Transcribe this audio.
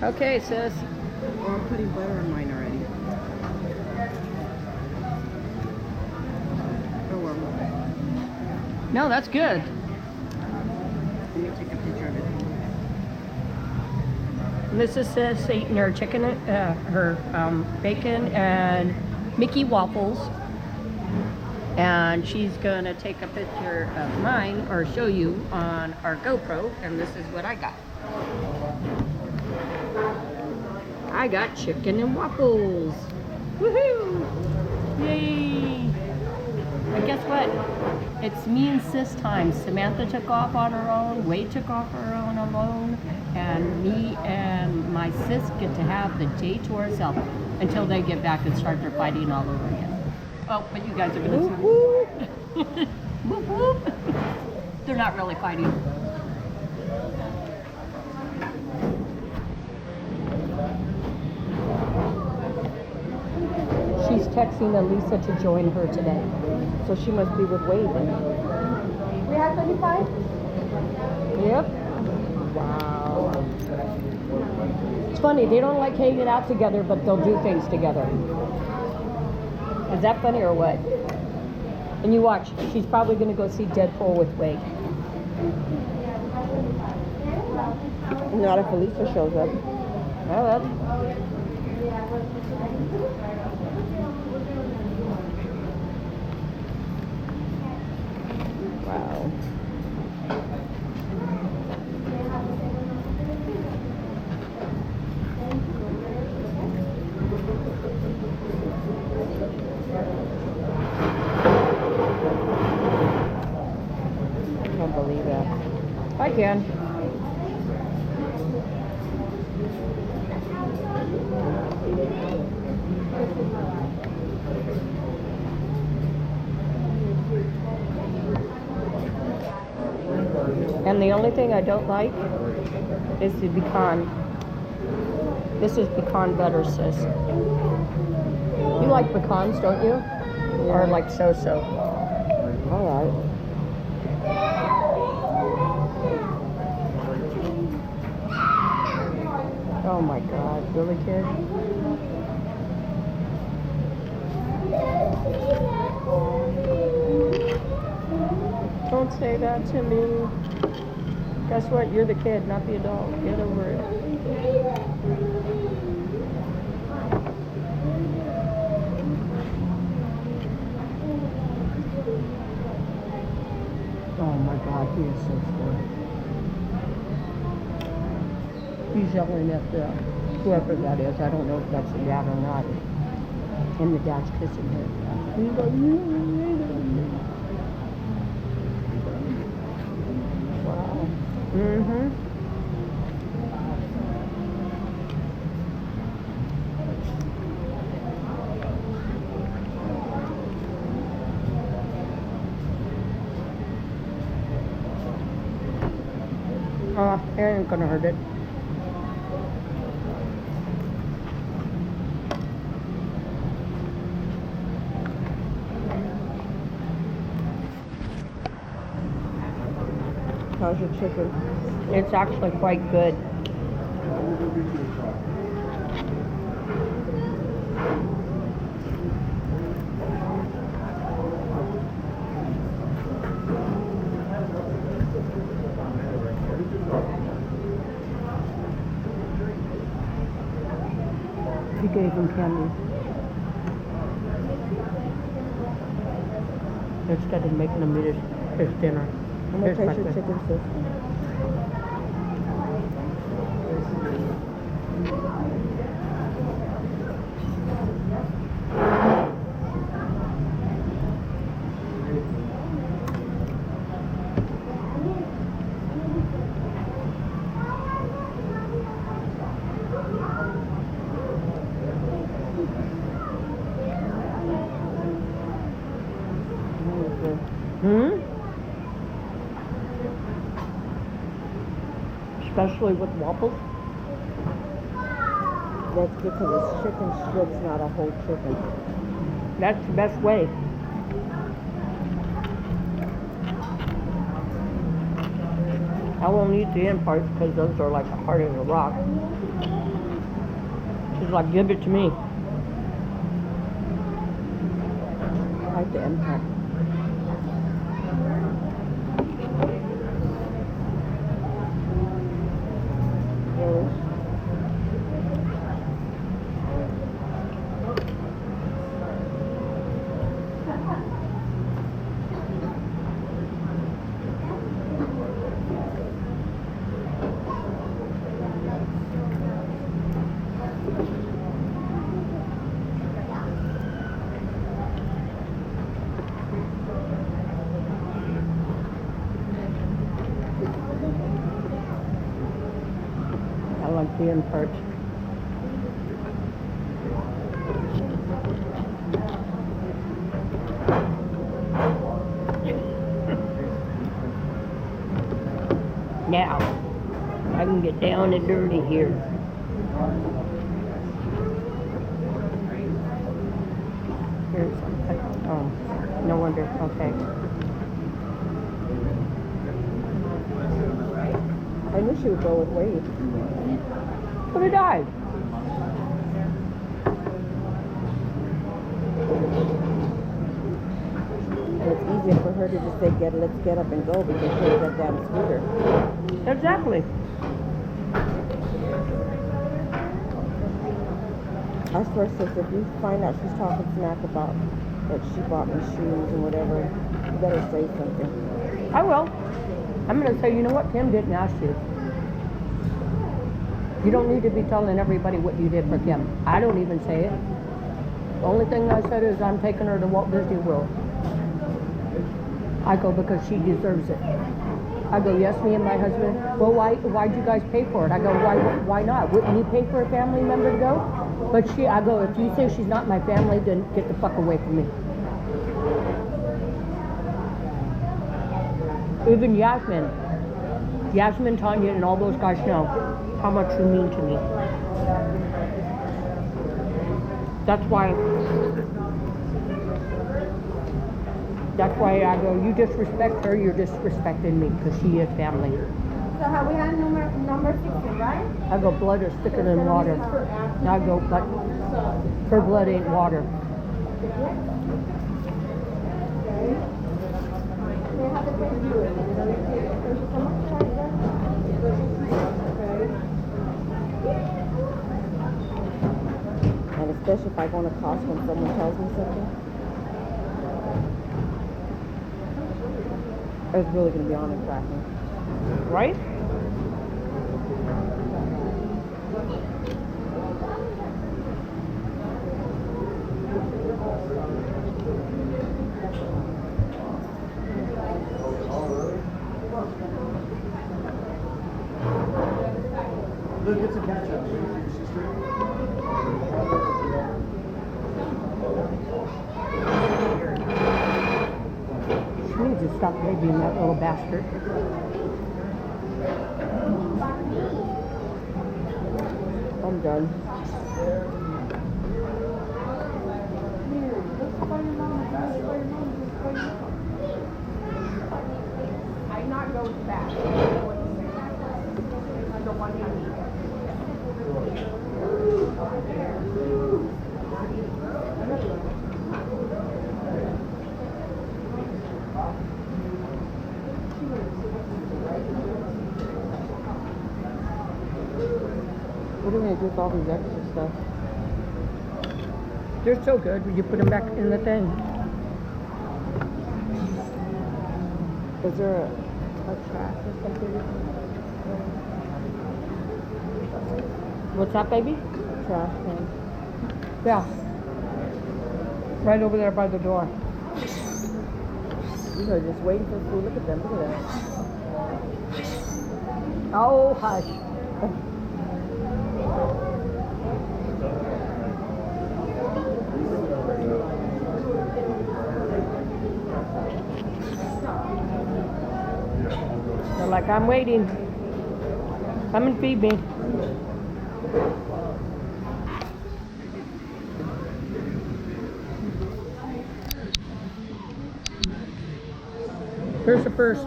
Okay, sis. Or I'm putting butter on mine already. Oh well. No, that's good. Let me take a picture of it. Mrs. says eating her chicken, her bacon and Mickey waffles. And she's gonna take a picture of mine or show you on our GoPro. And this is what I got. I got chicken and waffles. Woohoo! Yay! But guess what? It's me and sis time. Samantha took off on her own, Wade took off on her own alone, and me and my sis get to have the day to ourselves until they get back and start their fighting all over again. Oh, but you guys are gonna see. Whoop whoop! They're not really fighting. She's texting Elisa to join her today. So she must be with Wade then. We have 25? Yep. Wow. It's funny, they don't like hanging out together, but they'll do things together. Is that funny or what? And you watch, she's probably going to go see Deadpool with Wade. Not if Elisa shows up. Well, that's... Wow. I can't believe that. I can. And the only thing I don't like is the pecan. This is pecan butter, sis. You like pecans, don't you? Yeah. Or like so-so? All right. Oh my God, really, kid? Don't say that to me. Guess what? You're the kid, not the adult. Get over it. Oh my God, he is so spoiled. He's yelling at the whoever that is. I don't know if that's the dad or not. And the dad's kissing her. He's like, wow. Mm-hmm. It ain't gonna hurt it. How's your chicken? It's actually quite good. He gave him candy. Instead of making him eat his dinner. I'm gonna taste your chicken, sis. Especially with waffles. That's because it's chicken strips, not a whole chicken. That's the best way. I won't eat the end parts because those are like the heart of the rock. He's like, give it to me. I like the impact. Really? I like the end part. Now, I can get down and dirty here. Here's something. Oh, no wonder. Okay. I knew she would go with Wade. Could have died. And it's easier for her to just say, let's get up and go because she has that damn scooter. Exactly. I swear, sis, if you find out she's talking smack about that she bought me shoes and whatever, you better say something. I will. I'm going to say, you know what? Tim didn't ask you. You don't need to be telling everybody what you did for Kim. I don't even say it. The only thing I said is I'm taking her to Walt Disney World. I go because she deserves it. I go, yes, me and my husband. Well, why'd you guys pay for it? I go, why not? Wouldn't you pay for a family member to go? But I go, if you say she's not my family, then get the fuck away from me. Even Yasmin, Tanya, and all those guys know how much you mean to me. That's why I go, you disrespect her, you're disrespecting me because she is family. So have we had number 60, right? I go, blood is thicker than water. And I go, but her blood ain't water. And especially if I go on a cost when someone tells me something. It's really going to be on and cracking. Right? Look, it's a catch-up. She needs to stop babying that little bastard. I'm done. I'm not going back. I don't want to. What are we going to do with all these extra stuff? They're so good when you put them back in the thing. Is there a trash or something? What's that, baby? A trash can. Yeah. Right over there by the door. These are just waiting for food. Look at them. Look at that. Oh, hush. They're like, I'm waiting. Come and feed me. Here's the first.